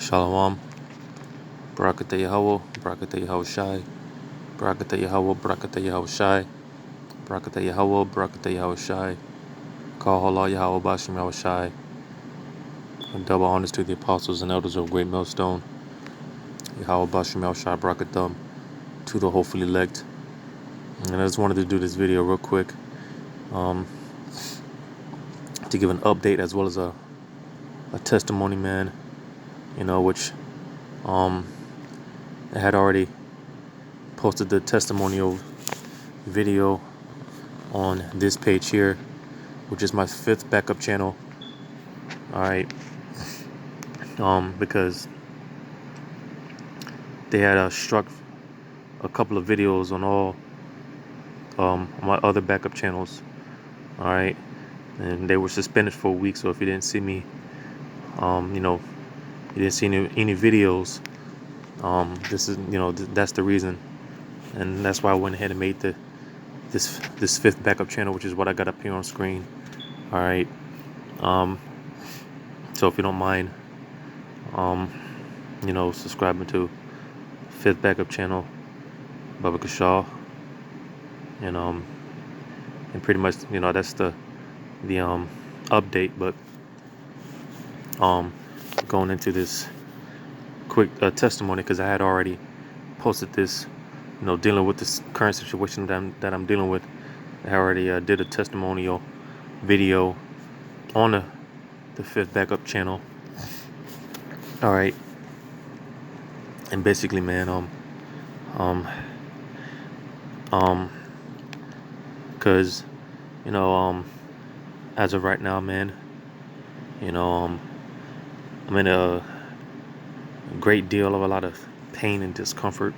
Shalom, Barakatah Yahweh, Barakatah Yahweh Shai, Barakatah Yahweh, Barakatah Yahweh Shai, Barakatah Yahweh, Barakatah Yahweh Shai, Call Allah Yahweh Bashim Yahweh Shai, and double honors to the apostles and elders of Great Millstone, Yahweh Bashim Yahweh Shai, Barakatam, to the hopefully elect. And I just wanted to do this video real quick to give an update as well as a testimony, man, which I had already posted the testimonial video on this page here, which is my 5th backup channel. All right, because they had struck a couple of videos on all my other backup channels. All right, and they were suspended for a week. So if you didn't see me, you didn't see any videos. This is that's the reason, and that's why I went ahead and made this 5th backup channel, which is what I got up here on screen. All right, so if you don't mind, subscribing to 5th backup channel, Baba Kashaw, and pretty much that's the update. But going into this quick testimony, because I had already posted this, dealing with this current situation that I'm dealing with. I already did a testimonial video on the 5th backup channel. All right, and basically, man, because as of right now, man, I'm in a great deal of a lot of pain and discomfort.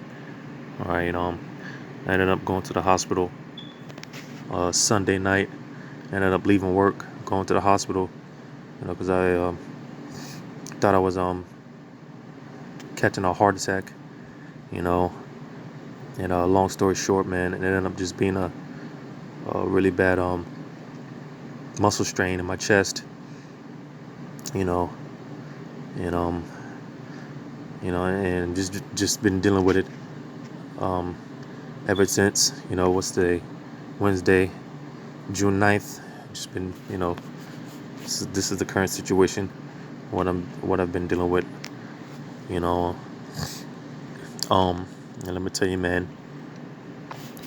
All right, I ended up going to the hospital Sunday night. Ended up leaving work, going to the hospital, because I thought I was catching a heart attack, and long story short, man, it ended up just being a really bad muscle strain in my chest, and and just been dealing with it ever since. What's the Wednesday, June 9th. Just been, this is the current situation, what I've been dealing with, and let me tell you, man,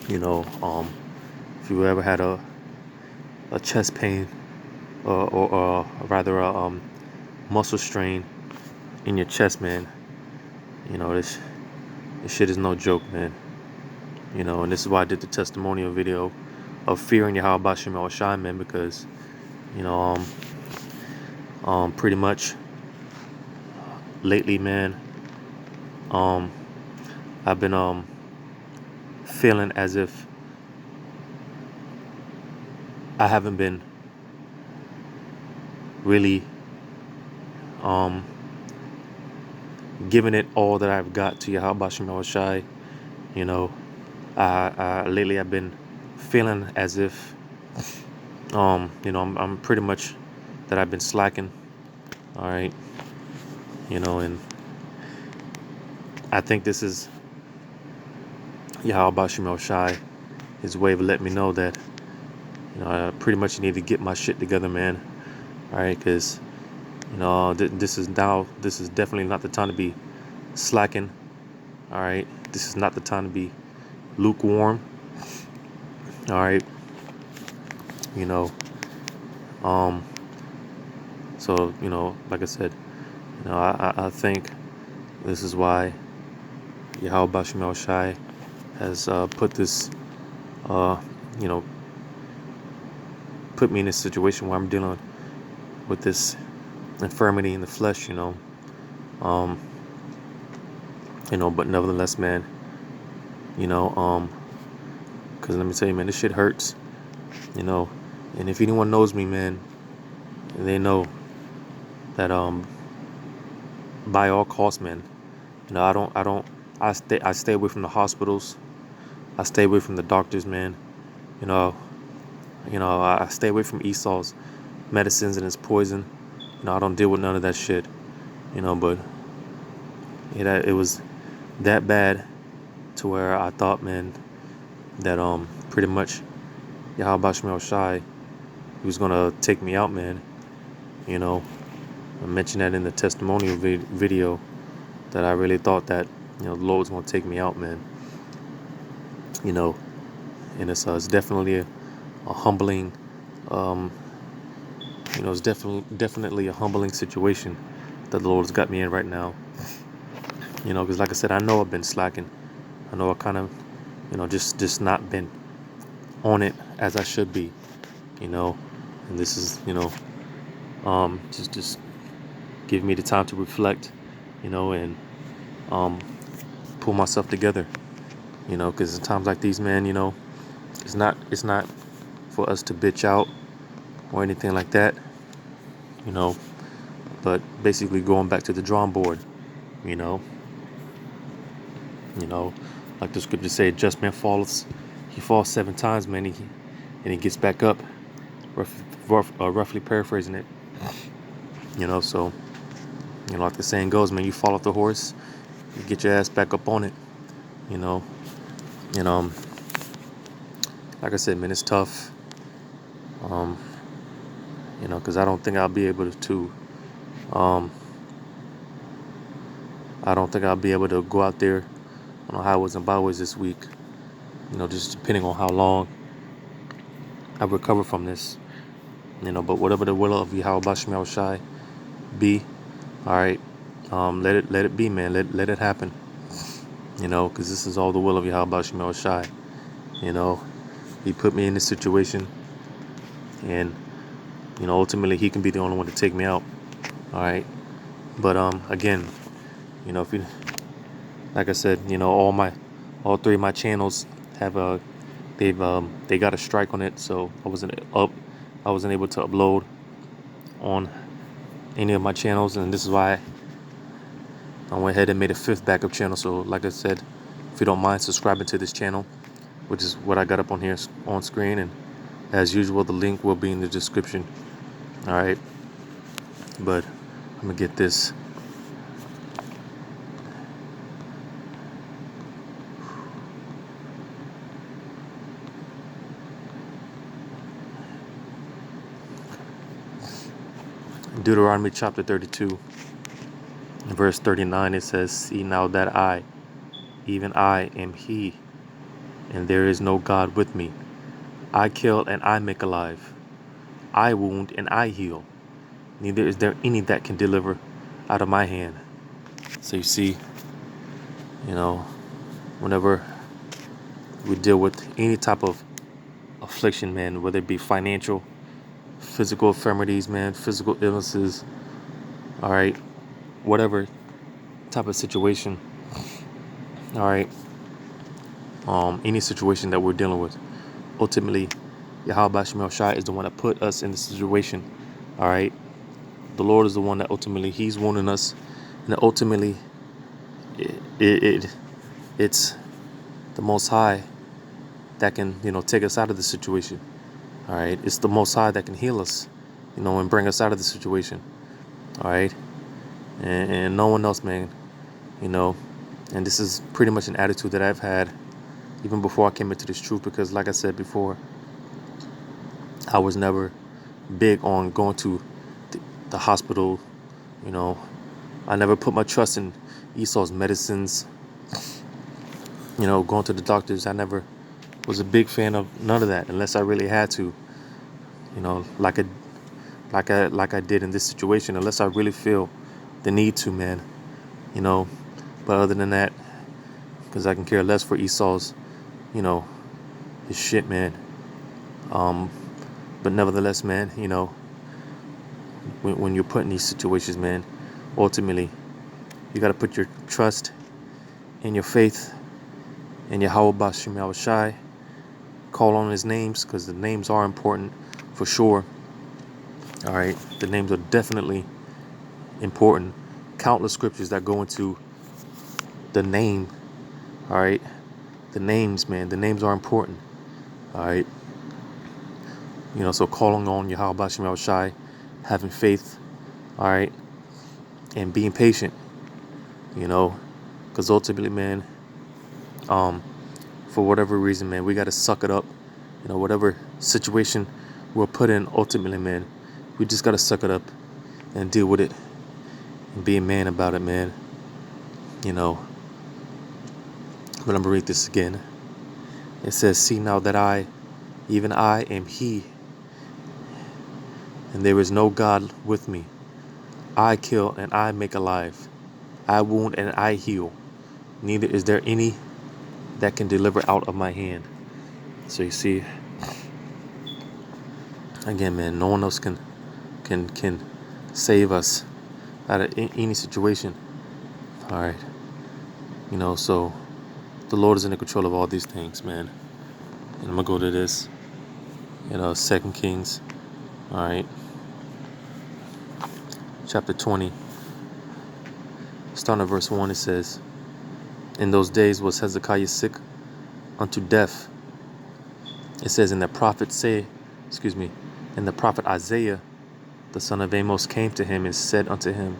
if you ever had a chest pain or rather a muscle strain in your chest, man, this shit is no joke, man. And this is why I did the testimonial video of fearing Yahweh Bashim Yahweh Shai, man, because pretty much lately, man, I've been feeling as if I haven't been really giving it all that I've got to Yahweh Bashim Yahweh Shai. Lately I've been feeling as if I'm pretty much that I've been slacking. All right, and I think this is Yahweh Bashim Yahweh Shai, his way of letting me know that I pretty much need to get my shit together, man. All right, because this is definitely not the time to be slacking. All right, this is not the time to be lukewarm. All right, so like I said, I think this is why Yahweh Bashim Yahweh Shai has put this put me in this situation where I'm dealing with this infirmity in the flesh, but nevertheless, man, because let me tell you, man, this shit hurts, and if anyone knows me, man, they know that by all costs, man, I stay away from the hospitals, I stay away from the doctors, man, I stay away from Esau's medicines and his poison. I don't deal with none of that shit, but It was that bad to where I thought, man, that pretty much Yahweh Shemel Shai, he was gonna take me out, man. You know, I mentioned that in the testimonial video that I really thought that, the Lord was gonna take me out, man. You know, and it's definitely a humbling, um, it's definitely a humbling situation that the Lord's got me in right now. Because like I said, I know I've been slacking. I know I kind of, just not been on it as I should be. And this is, just give me the time to reflect, and pull myself together. Because in times like these, man, it's not for us to bitch out or anything like that. But basically going back to the drawing board. You know, like the scripture said, just man falls, he falls 7 times, man, and he gets back up. Roughly paraphrasing it. So like the saying goes, man, you fall off the horse, you get your ass back up on it. And like I said, man, it's tough. Because I don't think I'll be able to. I don't think I'll be able to go out there on the highways and byways this week. Just depending on how long I recover from this. But whatever the will of Yahweh Shemel Shai be, all right, let it be, man. Let it happen. Because this is all the will of Yahweh Shemel Shai. He put me in this situation, and ultimately he can be the only one to take me out. All right, but again, if you, like I said, all 3 of my channels have they got a strike on it, so I wasn't able to upload on any of my channels, and this is why I went ahead and made a 5th backup channel. So like I said, if you don't mind subscribing to this channel, which is what I got up on here on screen, and as usual, the link will be in the description. All right, but I'm gonna get this. Deuteronomy chapter 32, verse 39, it says, "See now that I, even I, am He, and there is no God with me. I kill and I make alive. I wound and I heal. Neither is there any that can deliver out of my hand." So you see, whenever we deal with any type of affliction, man, whether it be financial, physical infirmities, man, physical illnesses, all right, whatever type of situation, all right, any situation that we're dealing with, ultimately, Yahweh Shemel Shai is the one that put us in the situation, all right. The Lord is the one that ultimately He's warning us, and that ultimately, it's the Most High that can, take us out of the situation. All right, it's the Most High that can heal us, and bring us out of the situation. All right, and no one else, man. And this is pretty much an attitude that I've had even before I came into this truth, because like I said before, I was never big on going to the hospital. I never put my trust in Esau's medicines. Going to the doctors, I never was a big fan of none of that, unless I really had to. Like I did in this situation, unless I really feel the need to, man. But other than that, because I can care less for Esau's, his shit, man. But nevertheless, man, when you're put in these situations, man, ultimately, you got to put your trust in your faith in Yahweh Shemel Shai. Call on His names, because the names are important for sure. All right, the names are definitely important. Countless scriptures that go into the name. All right, the names, man, the names are important. All right, so calling on Yahweh Shemel Shai, having faith, all right, and being patient, Because ultimately, man, for whatever reason, man, we got to suck it up. Whatever situation we're put in, ultimately, man, we just got to suck it up and deal with it and be a man about it, man. But I'm going to read this again. It says, see now that I, even I, am he, and there is no God with me. I kill and I make alive. I wound and I heal. Neither is there any that can deliver out of my hand. So you see, again, man, no one else can save us out of any situation. All right. So the Lord is in control of all these things, man. And I'm going to go to this, 2 Kings, all right, chapter 20. Starting at verse 1, it says, in those days was Hezekiah sick unto death. It says, and the prophet Isaiah, the son of Amos, came to him and said unto him,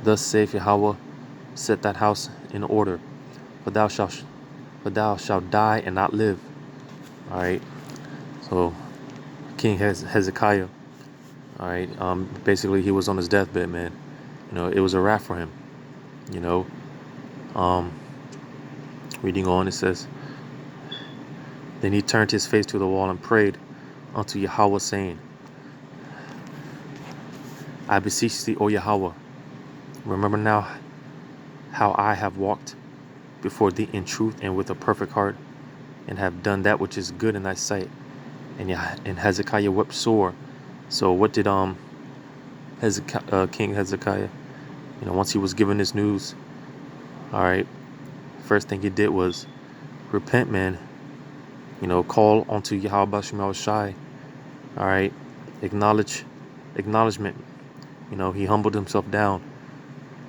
thus saith Yahweh, set that house in order, for thou shalt die and not live. All right. So King Hezekiah, all right, basically he was on his deathbed, man. It was a wrap for him. Reading on, it says, then he turned his face to the wall and prayed unto Yahweh, saying, I beseech thee, O Yahweh, remember now how I have walked before thee in truth and with a perfect heart, and have done that which is good in thy sight. And Hezekiah wept sore. So what did King Hezekiah, once he was given this news, all right, first thing he did was repent, man. Call unto Yahweh Bashim Shai. All right, acknowledgement. He humbled himself down.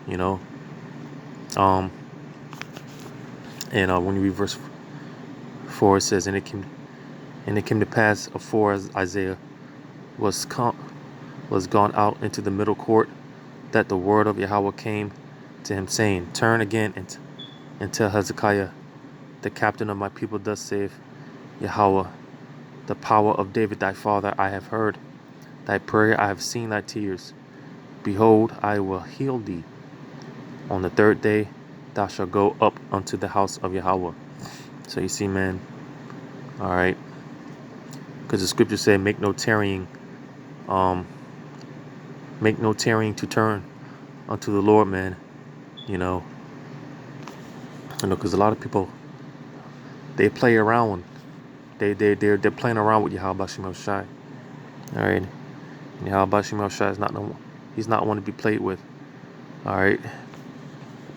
And when you read verse 4, it says, and it came to pass afore as Isaiah was gone out into the middle court, that the word of Yahweh came to him, saying, turn again and tell Hezekiah, the captain of my people, thus saith Yahweh, the power of David thy father I have heard thy prayer, I have seen thy tears. Behold, I will heal thee. On the third day thou shalt go up unto the house of Yahweh. So you see, man, all right, because the scripture said, make no tarrying to turn unto the Lord, man. Because a lot of people, they play around. They're playing around with Yahweh Bashim Shai. All right, and Yahweh Bashim Shai is he's not one to be played with. All right,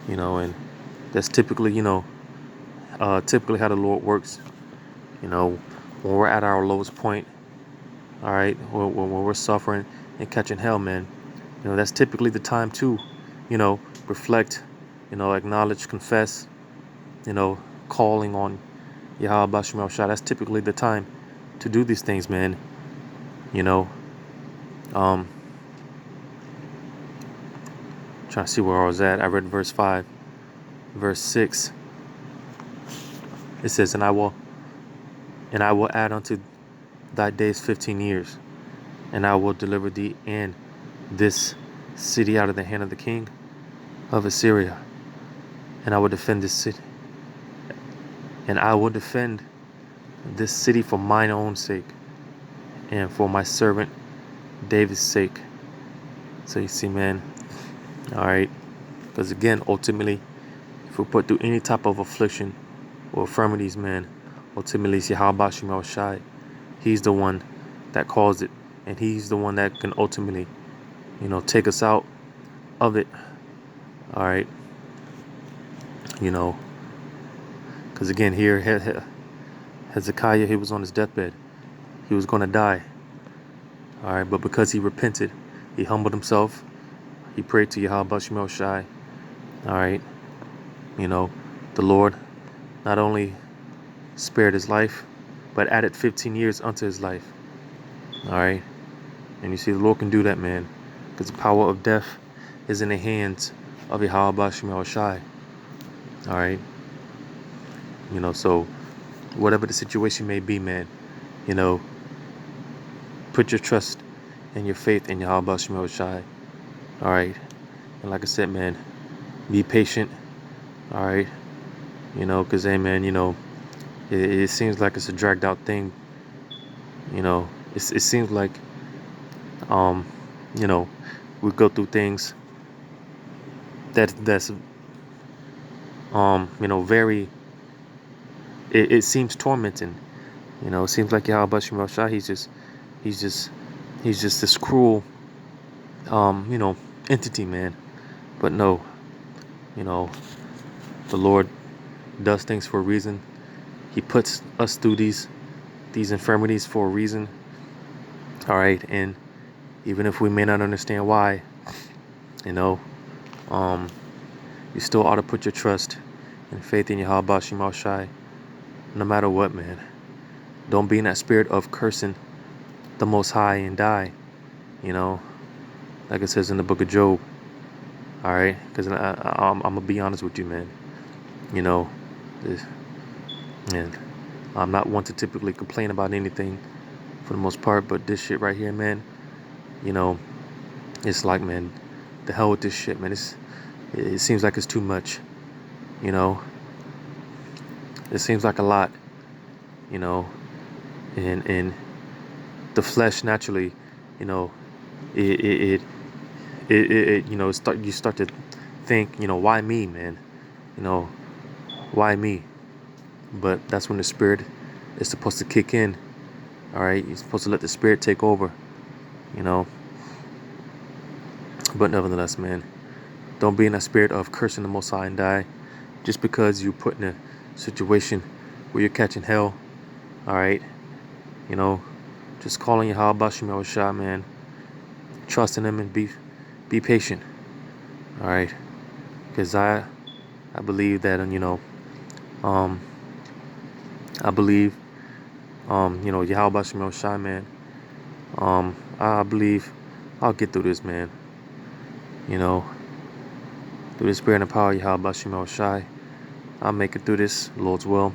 and that's typically typically how the Lord works. When we're at our lowest point, all right, when we're suffering and catching hell, man, that's typically the time to, reflect, acknowledge, confess, calling on Yahweh Bashim Shai. That's typically the time to do these things, man. Trying to see where I was at. I read verse 5. Verse 6. It says, and I will add unto thy days 15 years, and I will deliver thee and this city out of the hand of the king of Assyria, and I will defend this city. And I will defend this city for mine own sake and for my servant David's sake. So you see, man, all right, because again, ultimately, if we put through any type of affliction or infirmities, man, ultimately it's Yahweh Bashim Shai. He's the one that caused it, and he's the one that can ultimately, take us out of it. All right, because again, here Hezekiah, he was on his deathbed. He was going to die. All right, but because he repented, he humbled himself. He prayed to Yahweh Bashim Shai. All right, the Lord not only spared his life, but added 15 years unto his life. All right, and you see, the Lord can do that, man, because the power of death is in the hands of Yahweh Bashim Shai. All right. So whatever the situation may be, man, you know, put your trust and your faith in Yahweh Shemel Shai. All right. And like I said, man, be patient. All right. Because, hey, man, it seems like it's a dragged out thing. It seems like, um, you know, we go through things that's very, it seems tormenting. It seems like Yahweh Shemel Shai, he's just, he's just this cruel, entity, man. But no, you know, the Lord does things for a reason. He puts us through these infirmities for a reason. All right, and even if we may not understand why, you know, um, you still ought to put your trust and faith in Yahweh Shemel Shai, no matter what, man. Don't be in that spirit of cursing the Most High and die. Like it says in the book of Job. All right, because I'm gonna be honest with you, man. You know, this- and I'm not one to typically complain about anything for the most part, but this shit right here, man. You know, it's like, man, the hell with this shit, man. It seems like it's too much. You know, it seems like a lot. You know, and the flesh naturally, you know, it you start to think, why me, man? You know, why me? But that's when the spirit is supposed to kick in. All right, you're supposed to let the spirit take over. You know, but nevertheless, man, don't be in that spirit of cursing the Most High and die, just because you're put in a situation where you're catching hell. All right, just calling Yahweh Bashim Shah, man, trusting Him and be patient. All right, because I believe that, and um, I believe, Yahweh Bashim Shah, man. I believe I'll get through this, man. Through the spirit and power of Yahweh Bashim Shai, I'll make it through this, Lord's will.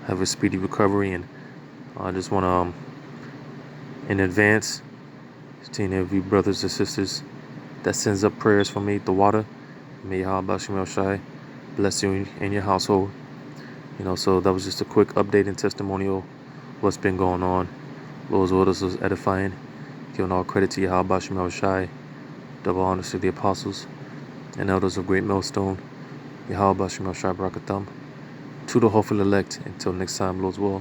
Have a speedy recovery, and I just want to, in advance, to any of you brothers and sisters that sends up prayers for me, the water, may Yahweh Bashim Shai bless you and your household. So that was just a quick update and testimonial what's been going on. Lord's orders was edifying. Giving all credit to Yahweh Bashim Shai. Double honors to the apostles and elders of Great Millstone. Yahweh Bashim Shai Barakatham. To the hopeful elect. Until next time, Lord's will.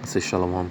I say shalom.